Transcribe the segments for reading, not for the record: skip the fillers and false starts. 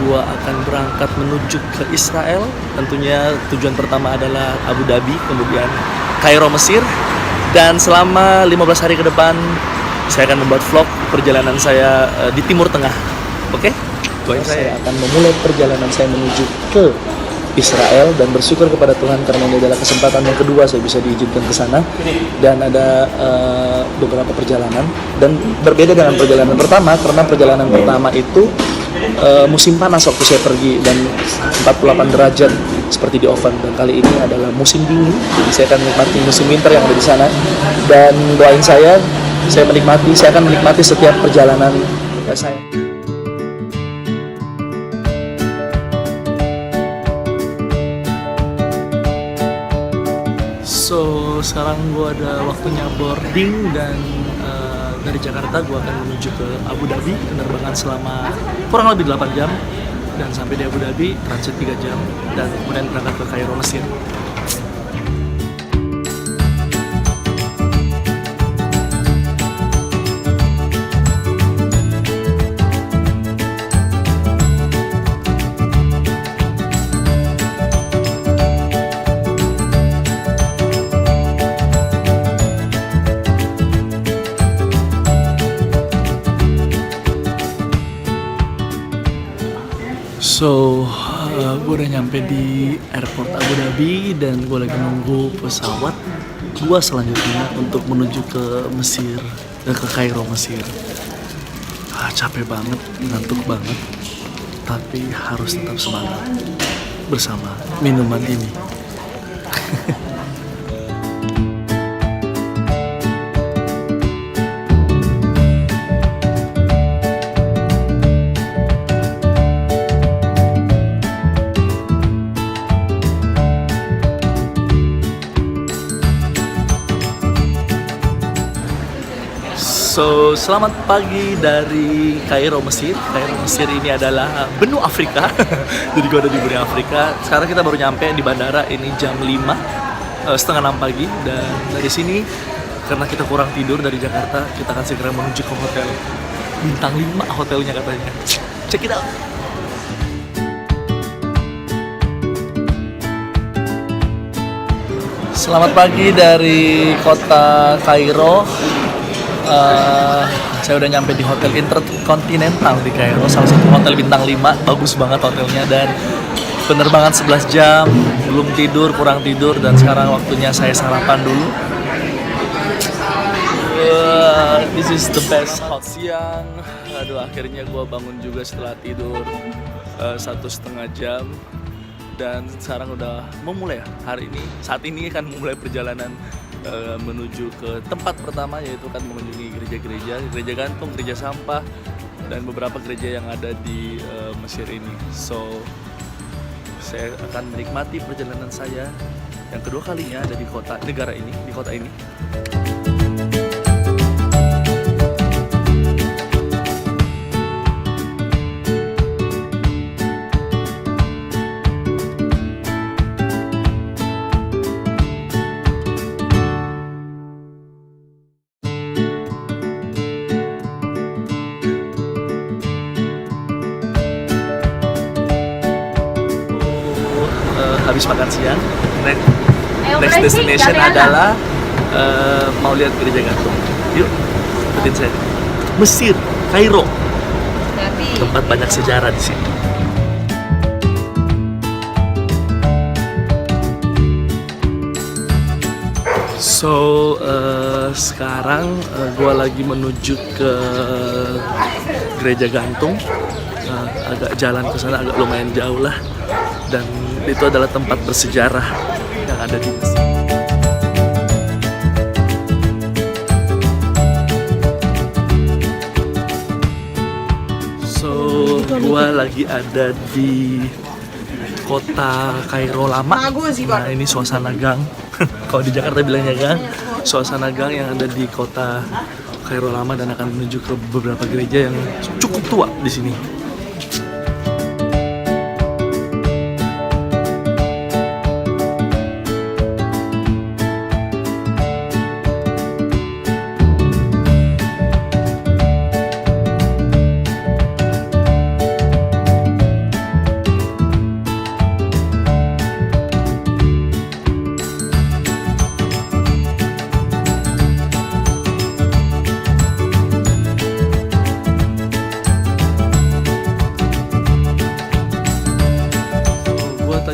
Gua akan berangkat menuju ke Israel. Tentunya tujuan pertama adalah Abu Dhabi, kemudian Kairo, Mesir. Dan selama 15 hari ke depan saya akan membuat vlog perjalanan saya di Timur Tengah. Oke? Saya akan memulai perjalanan saya menuju ke Israel dan bersyukur kepada Tuhan karena ini adalah kesempatan yang kedua saya bisa diizinkan ke sana. Dan ada beberapa perjalanan dan berbeda dengan perjalanan pertama karena perjalanan pertama itu musim panas waktu saya pergi dan 48 derajat seperti di oven, dan kali ini adalah musim dingin, jadi saya akan menikmati musim winter yang ada di sana. Dan doain saya akan menikmati setiap perjalanan saya. So sekarang gue ada waktunya boarding dan dari Jakarta gue akan menuju ke Abu Dhabi, penerbangan selama kurang lebih 8 jam dan sampai di Abu Dhabi transit 3 jam dan kemudian berangkat ke Kairo, Mesir. So, gue udah nyampe di airport Abu Dhabi dan gue lagi nunggu pesawat gue selanjutnya untuk menuju ke Mesir, ke Kairo, Mesir. Capek banget, ngantuk banget, tapi harus tetap semangat bersama minuman ini. So, selamat pagi dari Kairo, Mesir. Kairo, Mesir ini adalah benua Afrika. Jadi gue ada di benua Afrika. Sekarang kita baru nyampe di bandara, ini jam 5, setengah 6 pagi. Dan dari sini, karena kita kurang tidur dari Jakarta, kita akan segera menuju ke hotel. Bintang 5 hotelnya katanya. Check it out! Selamat pagi dari kota Kairo. Saya udah nyampe di Hotel Intercontinental di Kairo, salah satu hotel bintang 5, bagus banget hotelnya, dan penerbangan 11 jam, belum tidur, kurang tidur, dan sekarang waktunya saya sarapan dulu. This is the best hot siang. Aduh, akhirnya gue bangun juga setelah tidur 1,5 jam, dan sekarang udah memulai hari ini. Saat ini kan memulai perjalanan menuju ke tempat pertama, yaitu kan mengunjungi gereja gantung, gereja sampah, dan beberapa gereja yang ada di Mesir ini. So, saya akan menikmati perjalanan saya yang kedua kalinya ada di kota ini. Habis makan siang, next destination adalah mau lihat gereja gantung. Yuk, ikutin saya. Mesir, Kairo, tempat banyak sejarah di sini. So, sekarang gue lagi menuju ke gereja gantung. Agak jalan ke sana agak lumayan jauh lah, dan itu adalah tempat bersejarah yang ada di Mesir. So, gua lagi ada di kota Kairo lama. Nah, ini suasana gang. Kalau di Jakarta bilangnya gang. Suasana gang yang ada di kota Kairo lama, dan akan menuju ke beberapa gereja yang cukup tua di sini.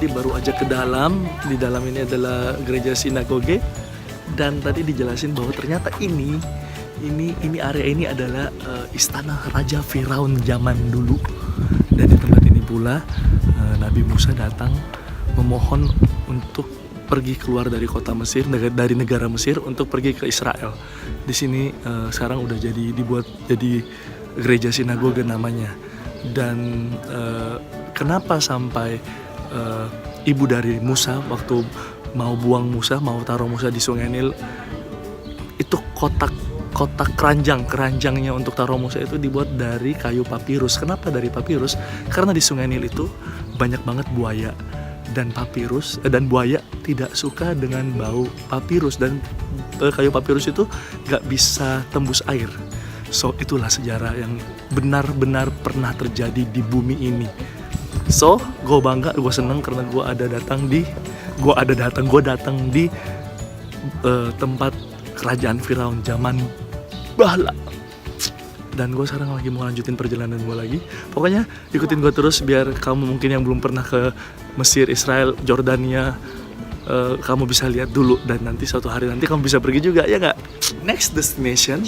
tadi baru aja ke dalam. Di dalam ini adalah gereja sinagoge, dan tadi dijelasin bahwa ternyata ini area ini adalah istana Raja Firaun zaman dulu. Dan di tempat ini pula Nabi Musa datang memohon untuk pergi keluar dari kota Mesir, dari negara Mesir, untuk pergi ke Israel. Di sini sekarang udah dibuat jadi gereja sinagoge namanya. Dan kenapa sampai ibu dari Musa waktu mau taruh Musa di Sungai Nil, itu kotak keranjangnya untuk taruh Musa itu dibuat dari kayu papirus. Kenapa dari papirus? Karena di Sungai Nil itu banyak banget buaya, dan buaya tidak suka dengan bau papirus, dan kayu papirus itu gak bisa tembus air. So itulah sejarah yang benar-benar pernah terjadi di bumi ini. So gue bangga, gue seneng karena gue datang di tempat kerajaan Firaun zaman Bala. Dan gue sekarang lagi mau lanjutin perjalanan gue lagi. Pokoknya ikutin gue terus biar kamu mungkin yang belum pernah ke Mesir, Israel, Jordania, kamu bisa lihat dulu, dan nanti suatu hari nanti kamu bisa pergi juga, ya nggak? Next destination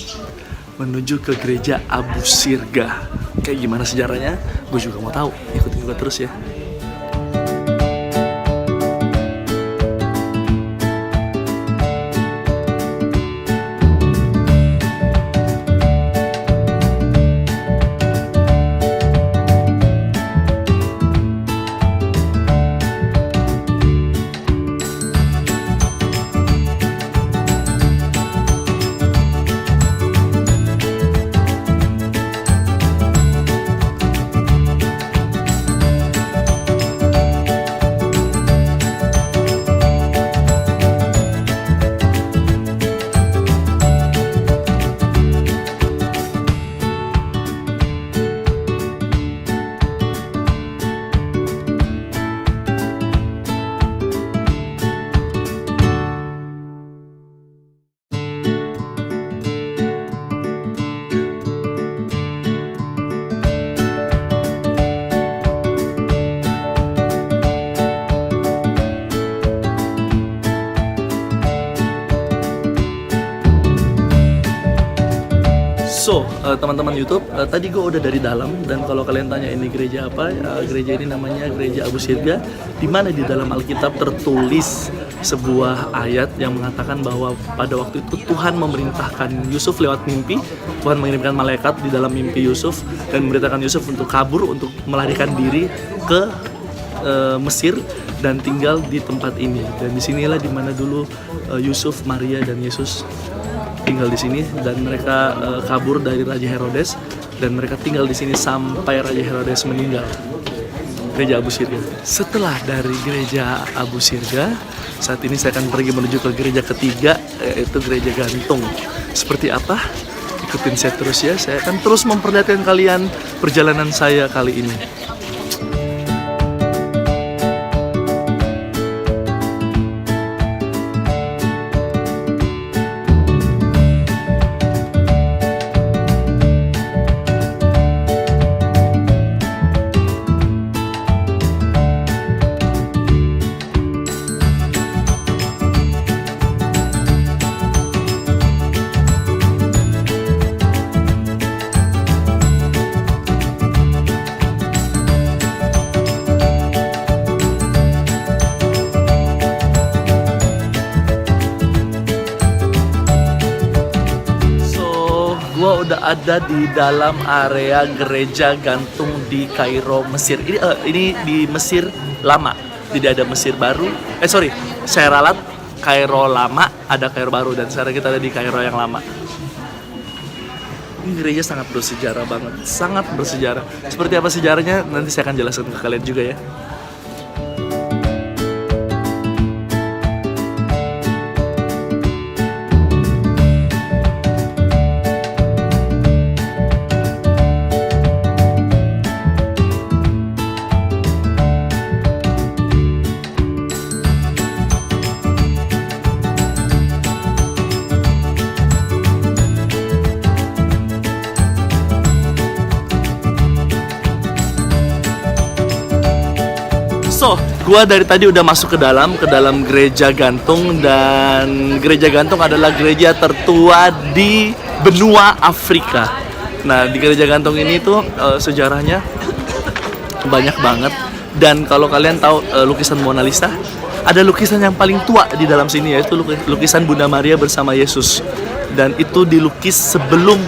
menuju ke gereja Abu Sirga. Kayak gimana sejarahnya? Gue juga mau tahu. Ikutin gue terus ya. So, teman-teman YouTube, tadi gue udah dari dalam, dan kalau kalian tanya ini gereja apa, gereja ini namanya Gereja Abu Sirga, di mana di dalam Alkitab tertulis sebuah ayat yang mengatakan bahwa pada waktu itu Tuhan memerintahkan Yusuf lewat mimpi. Tuhan mengirimkan malaikat di dalam mimpi Yusuf dan memerintahkan Yusuf untuk kabur, untuk melarikan diri ke Mesir dan tinggal di tempat ini. Dan disinilah dimana dulu Yusuf, Maria, dan Yesus tinggal di sini, dan mereka kabur dari Raja Herodes, dan mereka tinggal di sini sampai Raja Herodes meninggal. Gereja Abu Sirga. Setelah dari gereja Abu Sirga, saat ini saya akan pergi menuju ke gereja ketiga, yaitu gereja gantung. Seperti apa? Ikutin saya terus ya. Saya akan terus memperlihatkan kalian perjalanan saya kali ini. Gua udah ada di dalam area gereja gantung di Kairo, Mesir. Ini di Mesir lama. Tidak ada Mesir baru. Saya ralat Kairo lama, ada Kairo baru, dan sekarang kita ada di Kairo yang lama. Ini gereja sangat bersejarah banget, sangat bersejarah. Seperti apa sejarahnya nanti saya akan jelaskan ke kalian juga ya. So, gua dari tadi udah masuk ke dalam gereja gantung, dan gereja gantung adalah gereja tertua di benua Afrika. Nah, di gereja gantung ini tuh sejarahnya banyak banget. Dan kalau kalian tahu lukisan Mona Lisa, ada lukisan yang paling tua di dalam sini, yaitu lukisan Bunda Maria bersama Yesus. Dan itu dilukis sebelum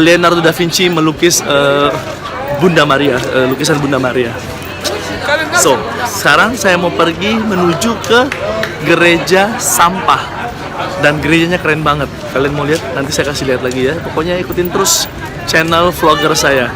Leonardo da Vinci melukis Bunda Maria, lukisan Bunda Maria. So, sekarang saya mau pergi menuju ke gereja sampah. Dan gerejanya keren banget. Kalian mau lihat? Nanti saya kasih lihat lagi ya. Pokoknya ikutin terus channel vlogger saya.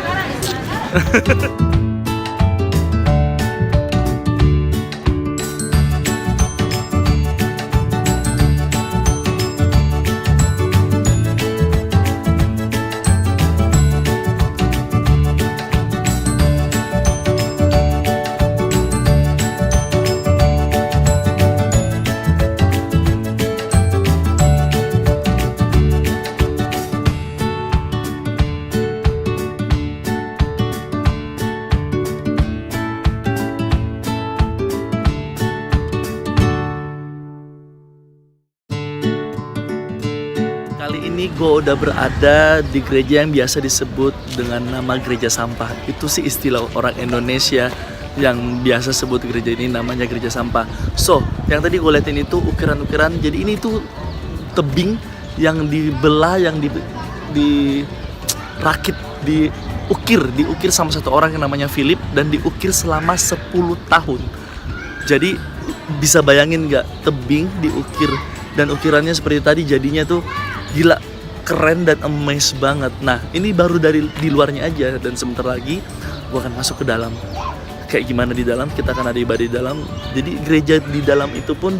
Kali ini gue udah berada di gereja yang biasa disebut dengan nama gereja sampah. Itu sih istilah orang Indonesia yang biasa sebut gereja ini namanya gereja sampah. So, yang tadi gue liatin itu ukiran-ukiran. Jadi ini tuh tebing yang dibelah, yang dirakit, diukir sama satu orang yang namanya Philip, dan diukir selama 10 tahun. Jadi bisa bayangin nggak, tebing diukir dan ukirannya seperti tadi, jadinya tuh gila, keren dan amazed banget. Nah, ini baru dari di luarnya aja, dan sebentar lagi gua akan masuk ke dalam. Kayak gimana di dalam, kita akan ada ibadah di dalam. Jadi gereja di dalam itu pun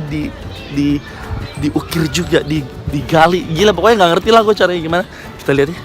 diukir juga, digali. Gila, pokoknya nggak ngerti lah gue caranya gimana. Kita lihat ya.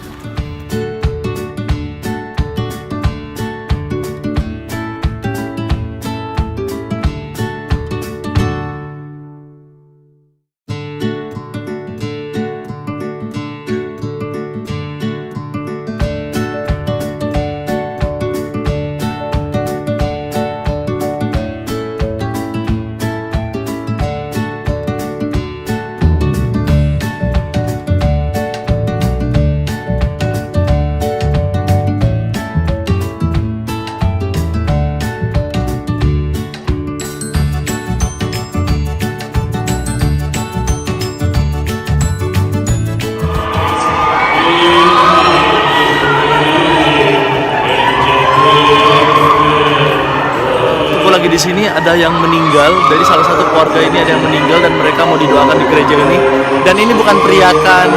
Di sini ada yang meninggal, dari salah satu keluarga ini ada yang meninggal dan mereka mau didoakan di gereja ini. Dan ini bukan teriakan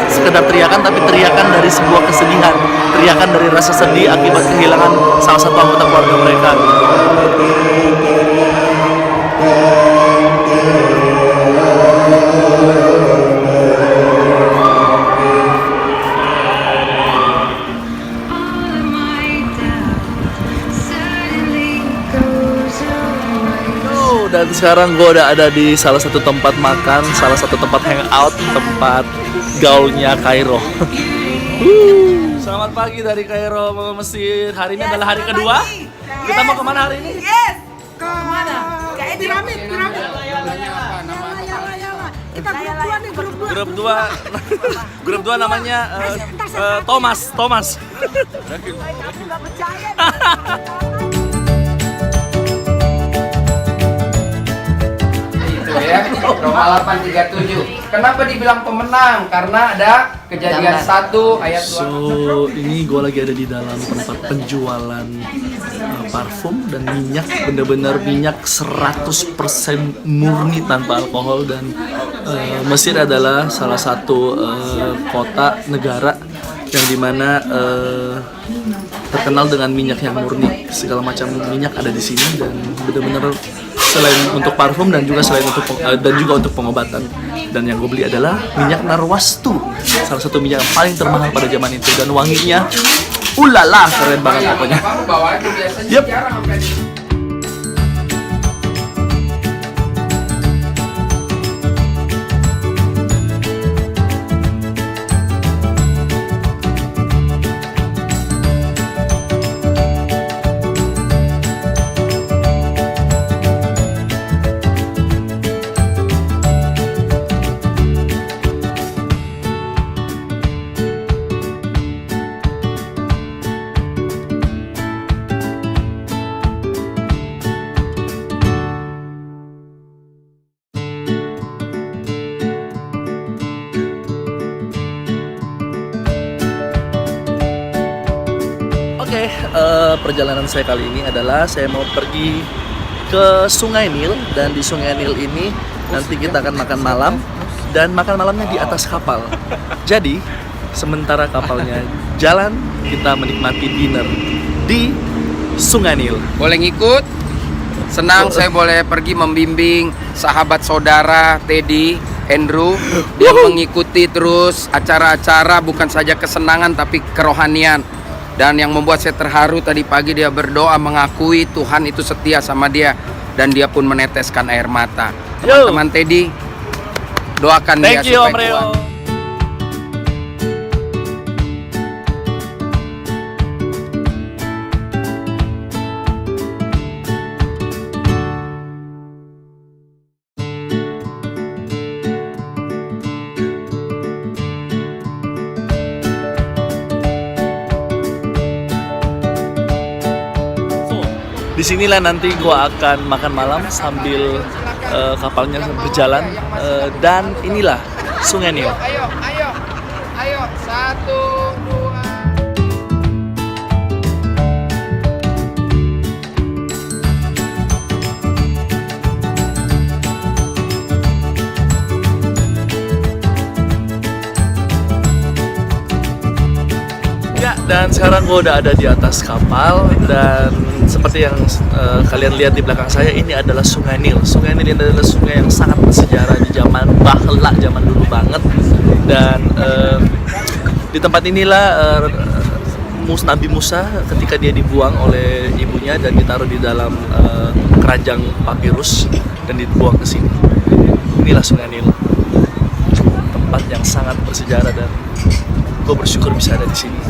sekedar teriakan, tapi teriakan dari sebuah kesedihan, teriakan dari rasa sedih akibat kehilangan salah satu anggota keluarga mereka. Dan sekarang gue udah ada di salah satu tempat makan, salah satu tempat hangout, tempat gaulnya Kairo. Selamat pagi dari Kairo, Mesir. Hari ini adalah hari kedua. Kita mau kemana hari ini? Yes. Kemana? Kayak piramid. Kita grup 2 nih, grup 2 namanya Thomas. Nggak percaya. Ya, Roma 8:37. Kenapa dibilang pemenang? Karena ada Kejadian 1 ayat 2. So, ini gue lagi ada di dalam tempat penjualan parfum dan minyak, bener-bener minyak 100% murni tanpa alkohol. Dan Mesir adalah salah satu kota negara yang dimana terkenal dengan minyak yang murni. Segala macam minyak ada di sini, dan bener-bener selain untuk parfum dan juga untuk pengobatan. Dan yang gue beli adalah minyak narwastu, salah satu minyak yang paling termahal pada zaman itu, dan wanginya ulala, keren banget pokoknya. Yep. perjalanan saya kali ini adalah saya mau pergi ke Sungai Nil, dan di Sungai Nil ini nanti kita akan makan malam, dan makan malamnya di atas kapal. Jadi sementara kapalnya jalan, kita menikmati dinner di Sungai Nil. Boleh ngikut? Senang saya boleh pergi membimbing sahabat saudara Teddy, Andrew. Dia mengikuti terus acara-acara, bukan saja kesenangan tapi kerohanian. Dan yang membuat saya terharu, tadi pagi dia berdoa mengakui Tuhan itu setia sama dia, dan dia pun meneteskan air mata. Teman-teman Teddy, doakan dia Thank you, supaya Om Reo. kuat. Disinilah nanti gua akan makan malam sambil kapalnya berjalan, dan inilah Sungai Nil. Ayo, 1, 2. Ya, dan sekarang gue udah ada di atas kapal, dan seperti yang kalian lihat di belakang saya, ini adalah Sungai Nil. Sungai Nil ini adalah sungai yang sangat bersejarah di zaman bahla, zaman dulu banget. Dan di tempat inilah Nabi Musa ketika dia dibuang oleh ibunya dan ditaruh di dalam keranjang papirus dan dibuang ke sini. Inilah Sungai Nil, tempat yang sangat bersejarah, dan gue bersyukur bisa ada di sini.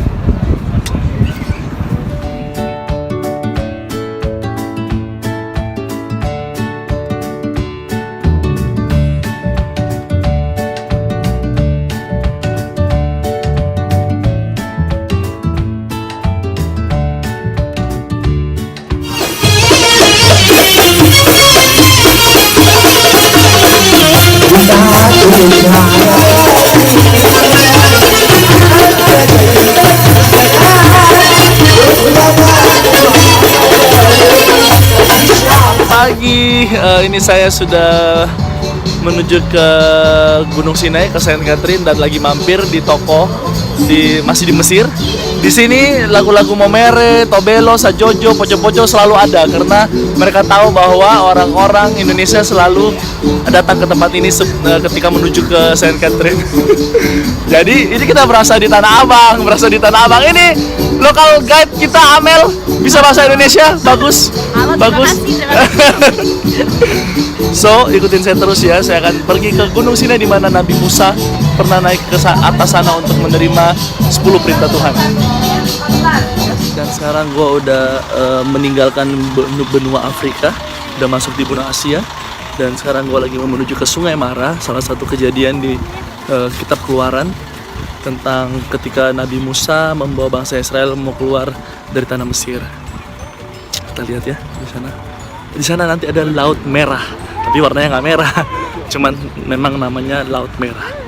Pagi, ini saya sudah menuju ke Gunung Sinai, ke Saint Catherine, dan lagi mampir di toko masih di Mesir. Di sini lagu-lagu Momere, Tobelo, Sajojo, Poco-Poco selalu ada, karena mereka tahu bahwa orang-orang Indonesia selalu datang ke tempat ini ketika menuju ke Saint Catherine. Jadi ini kita berasa di Tanah Abang, Ini lokal guide kita Amel, bisa bahasa Indonesia, bagus. Bagus. So, ikutin saya terus ya. Saya akan pergi ke Gunung Sinai di mana Nabi Musa pernah naik ke atas sana untuk menerima 10 perintah Tuhan. Dan sekarang gue udah meninggalkan benua Afrika, udah masuk di benua Asia, dan sekarang gue lagi menuju ke Sungai Mara, salah satu kejadian di kitab Keluaran tentang ketika Nabi Musa membawa bangsa Israel mau keluar dari tanah Mesir. Kita lihat ya di sana. Di sana nanti ada Laut Merah, tapi warnanya nggak merah, cuman memang namanya Laut Merah.